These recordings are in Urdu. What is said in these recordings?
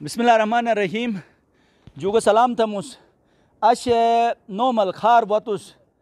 Bismillahirrahmanirrahim. Juga salam tamus. Ash normal khar batus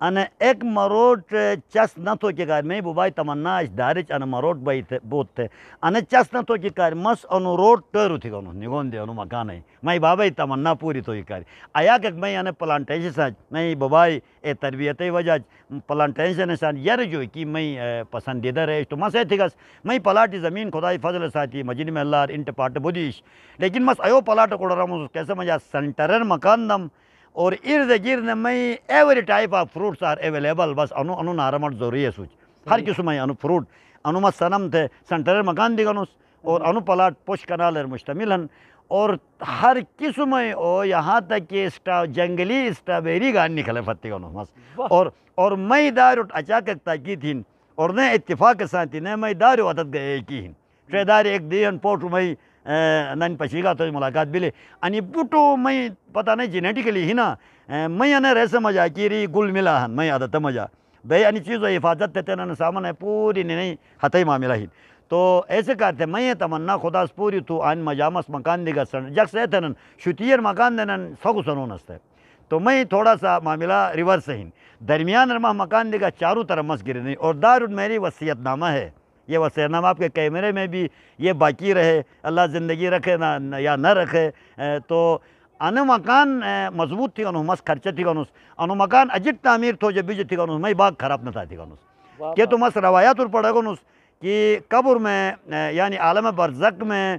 ان ایک مروٹ چس نہ تو کہ کار میں بوبائی تمنا اس دارچ ان مروٹ بائی بوت تھے ان چس نہ تو کہ کار مس انو روٹ ٹرو تھی گنو نگون دے انو مکان ہے میں بابائی تمنا پوری تو یہ کار آیا کہ میں ان پلانٹیشن سا میں بوبائی اے تربیتی وجہ پلانٹیشن سان یر جو کی میں پسندیدہ رہے تو مس تھی گس میں پلاٹی زمین خدائی فضل ساتھی مجید میں اللہ انٹ پاٹ بودیش لیکن مس ایو پلاٹ کو رمز کیسے مجھا سنٹرن مکان دم اور ارد گرد میں every type of fruits are available بس انو نارمٹ ضروری ہے سوچ ہر قسم ہے انو فروٹ انو مس سنم تھے سنٹر مکان دیگنوس اور انو پلاٹ پوش کنال مشتمل ہیں اور ہر قسم ہے او یہاں تک کہ جنگلی اسٹرابیری گان نکلے فتح گنوس مس اور میں دار اچاکک تاکی تھیں اور نے اتفاق ساتھی نے میں دار عدد گئے کی ہیں ٹرے دار ایک دین پوٹو میں نن پشیگا تو ملاقات بلے انی بوٹو میں پتہ نہیں جینیٹیکلی ہی نا میں انہیں ریسے مجا کیری گل ملا ہن میں عادت مجا بے انی چیزوں حفاظت تے تینا سامان ہے پوری نہیں ہتائی معاملہ ہی تو ایسے کہتے میں تمنا خدا پوری تو آن مجامس مکان دیگا سن جگ سے تنن شتیر مکان دینن سگو سنون ہستے تو میں تھوڑا سا معاملہ ریورس ہی درمیان رمہ مکان دیگا چاروں طرف مس گرے نہیں اور دار میری وصیت نامہ ہے یہ وصیت نامہ آپ کے کیمرے میں بھی یہ باقی رہے اللہ زندگی رکھے نہ یا نہ رکھے تو انو مکان مضبوط تھی گنوس مس خرچہ تھی گنوس انو مکان اجت تعمیر تو جو بیج تھی گنوس میں باغ خراب نہ تھی گنوس کہ تو مس روایات اور پڑھے گنوس کہ قبر میں یعنی عالم برزخ میں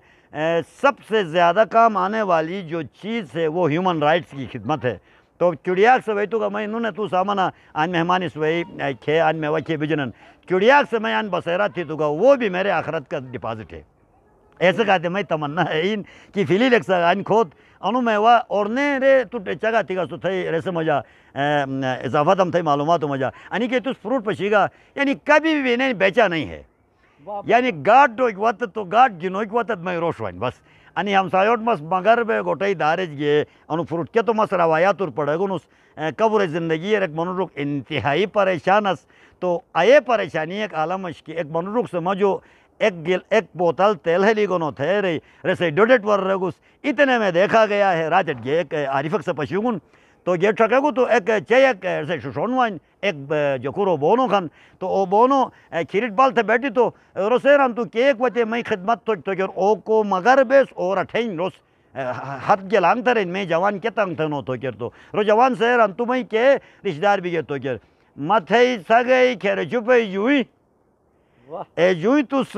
سب سے زیادہ کام آنے والی جو چیز ہے وہ ہیومن رائٹس کی خدمت ہے تو چڑیاک سے وہی تو کہ میں انہوں نے تو سامنا آن مہمان اس وہی کھے آن میں وکھے بجنن چڑیاک سے میں آن بصیرہ تھی تو کہ وہ بھی میرے آخرت کا ڈپازٹ ہے ایسے کہتے میں تمنا ہے ان کی فیلی لکھ سکا ان کھوت انہوں میں وہ اورنے رے تو چگا تھی گا تو تھے ریسے مجھا اضافت ہم تھے معلومات ہو مجھا یعنی کہ تو فروٹ پشیگا یعنی کبھی بھی نہیں بیچا نہیں ہے یعنی گاٹ ایک وقت تو گاٹ جنو ایک وقت میں روشوائن بس انی ہم سایوٹ مس مگر بے گوٹائی دارج گئے انو فروٹ کیا تو مس روایات اور پڑھے گنوس قبر زندگی ایک منروک انتہائی پریشان اس تو آئے پریشانی ایک عالمش کی ایک منروک سے مجھو ایک بوتل تیل ہے لیگنو تھے رہی رسے ڈوڈٹ ور رگوس اتنے میں دیکھا گیا ہے راجٹ گئے ایک عارفک سے پشیگن تو یہ ٹھکے گو تو ایک چیک ایسے ششونوائن ایک جو کرو بونو کھن تو او بونو کھیرٹ بال تھے بیٹھی تو رسیران تو کیک وچے میں خدمت تو کر او کو مگر بیس اور اٹھین روس حد کے لانگ ترین میں جوان کے تنگ تھنو تو کر تو رو جوان سیران تو میں کے رشتہ دار بھی گئے تو کر متھئی سگئی کھیرے چپے یوئی اے جوئی تس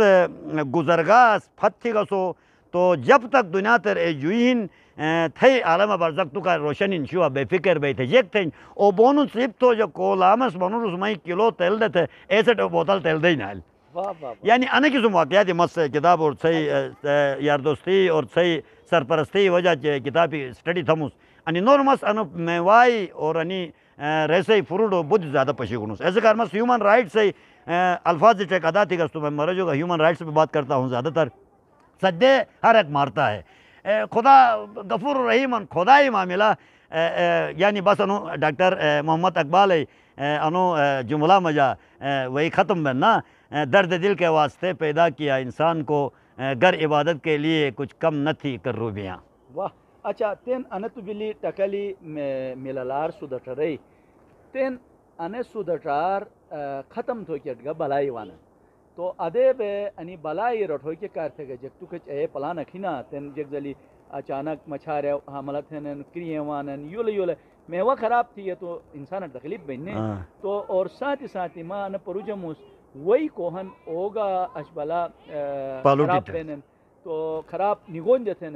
گزرگاس پھتی گسو تو جب تک دنیا تر اے جوئین تھے عالم برزخ تو کا روشن انشوا بے فکر بے تھے یک تھے او بونو سیپ تو جو کولامس بونو رسمائی کلو تیل دیتے ایسے تو بوتل تیل دے نال یعنی انے کسم واقعاتی مس کتاب اور صحیح یار دوستی اور صحیح سرپرستی وجہ کتابی اسٹڈی تھموس انی نورمس انو میوائی اور انی ریسے فروڈو بہت زیادہ پشی گنوس ایسے کار مس ہیومن رائٹ سے الفاظ ٹیک ادا تھی گس تو میں مرجو کا ہیومن رائٹس پہ بات کرتا ہوں زیادہ تر سدے ہر ایک مارتا ہے خدا غفور الرحیم خدا ہی معاملہ یعنی بس انو ڈاکٹر محمد اقبال انو جملہ مجا وہی ختم بننا درد دل کے واسطے پیدا کیا انسان کو گر عبادت کے لیے کچھ کم نہ تھی کر روبیاں واہ اچھا تین انت بلی ٹکلی ملالار سودٹرئی تین انے سودٹار ختم تھو کیٹ گا بلائی وانا تو ادے بے انی بلائی رٹھو کے کارتے گا جگ تو کچھ اے پلان کھینا تین جگ زلی اچانک مچھارے حملت ہیں کریے وانن یول میوہ خراب تھی ہے تو انسان تکلیف بننے تو اور ساتھ ہی ماں پروجموس وہی کوہن اوگا اشبلا خراب بینن تو خراب نگون جتھے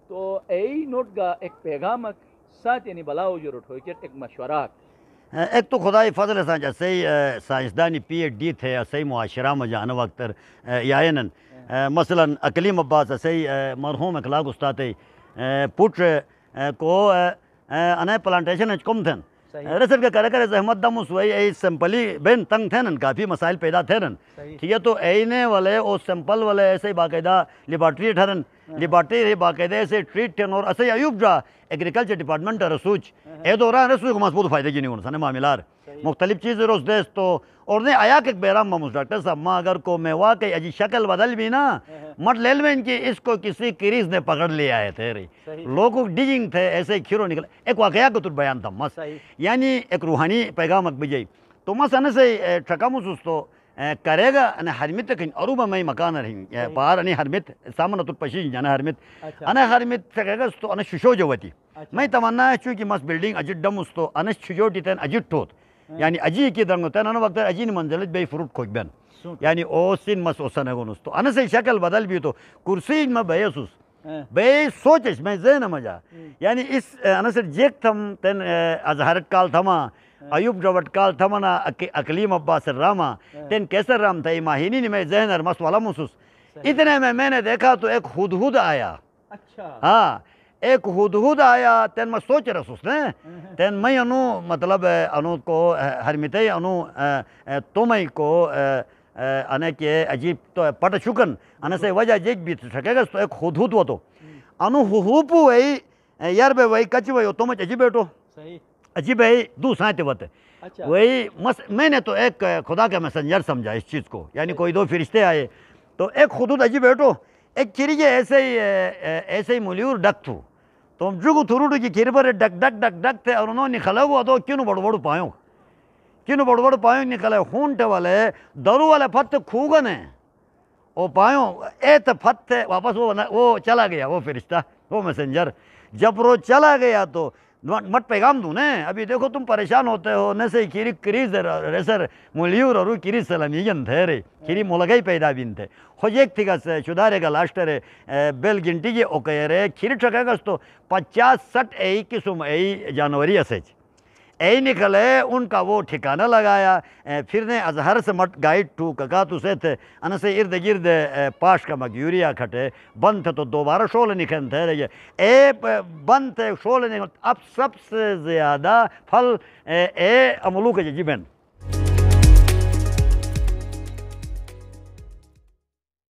تو ای نوٹ گا ایک پیغامک ساتھ یعنی بلاو جو رٹھو کے ایک مشورات ایک تو خدای فضل سانجا صحیح سائنسدانی پی ایچ ڈی تھے صحیح معاشرہ میں جانا وقت یائنن مثلا اقلیم عباس صحیح مرحوم اخلاق استاد پوٹ کو انہیں پلانٹیشن کم تھے رسل کے کرے زحمت دم اس وہی ای سمپلی بین تنگ تھے کافی مسائل پیدا تھے ٹھیک ہے تو اینے والے او سمپل والے ایسے باقاعدہ لیبارٹری ٹھہرن لیبارٹری باقاعدہ ایسے ٹریٹ تھے اور ایسے ایوب جا ایگریکلچر ڈپارٹمنٹ رسوچ اے دوران رسوچ کو مضبوط فائدے کی نہیں ہونا سنے معاملار مختلف چیزیں روز دیس تو اور نہیں آیا کہ بیرام مموز ڈاکٹر صاحب ماں اگر کو میں واقعی اجی شکل بدل بھی نا مٹ لیل میں ان کی اس کو کسی کریز نے پکڑ لیا ہے تھے لوگوں ڈیجنگ تھے ایسے کھیروں نکل ایک واقعہ کو تر بیان تھا مس یعنی ایک روحانی پیغام اک بجائی تو مس انا سے ٹھکاموس اس تو کرے گا انا حرمت کن اروبا میں مکان رہیم پار انی حرمت سامنا تر پشی جانا حرمت انا حرمت ٹھکے گا تو انا ششو جوتی میں تمنا ہے چونکہ مس بلڈنگ اجٹ ڈم اس تو انا شجوٹی تین اجٹ ہوت یعنی اجی کی درنگ ہوتا ہے انا وقت اجی منزلت بے فروٹ کھوک بین یعنی او سن مس اوسن ہے گونس تو انا سے شکل بدل بھی تو کرسی میں بیسوس بے سوچش میں ذہن مجا یعنی اس انا سے جیک تھم تین ازہرت کال تھما ایوب جوٹ کال تھمنا اقلیم عباس الراما تین کیسر رام تھا ماہینی نے میں ذہن اور مس والا محسوس اتنے میں نے دیکھا تو ایک ہدہد آیا ہاں ایک ہدہد آیا تین میں سوچ رسوس نے تین میں انو مطلب انو کو حرمتے انو تومئی کو انا کے عجیب تو پٹ شکن انا سے وجہ جیک بھی سکے گا تو ایک ہدہد وہ تو انو ہوپو وئی یار بے وئی کچ وئی تو مچ عجیب بیٹو عجیب ہے دو سائتے وتے وہی میں نے تو ایک خدا کا میسنجر سمجھا اس چیز کو یعنی کوئی دو فرشتے آئے تو ایک خدود عجیب بیٹو ایک کھیریجے ایسے ہی مولیور ڈک تھو تو ہم جگو تھروڑو کی کھیری پر ڈک ڈک ڈک ڈک تھے اور انہوں نے نکھلا ہوا تو کیوں بڑو بڑو پایوں نکلے خونٹے والے درو والے پھت کھوگن ہیں وہ پایوں ایت پھت تھے واپس وہ چلا گیا وہ فرشتہ وہ میسنجر جب وہ چلا گیا تو مت پیغام دوں نے ابھی دیکھو تم پریشان ہوتے ہو نہ سے کھیری کریز ریسر مولیور اور کریز سلامیجن تھے رے کھیری مولگئی پیدا بین تھے خوش ایک تھی گا سے شدارے گا لاشٹر ہے بیل گنٹی جی اوکے رے کھیری ٹھکے گا تو 50-60 ای قسم ای جانوری اسیج ای نکلے ان کا وہ ٹھکانہ لگایا پھر نے ازہر سے مٹ گائیڈ ٹو ککاتو سے تھے انہ سے ارد گرد پاش کا مگیوریا کھٹے بند تھے تو دوبارہ شول نکھن تھے رہے اے بند تھے شول نکھن اب سب سے زیادہ پھل اے عملو کے جیبین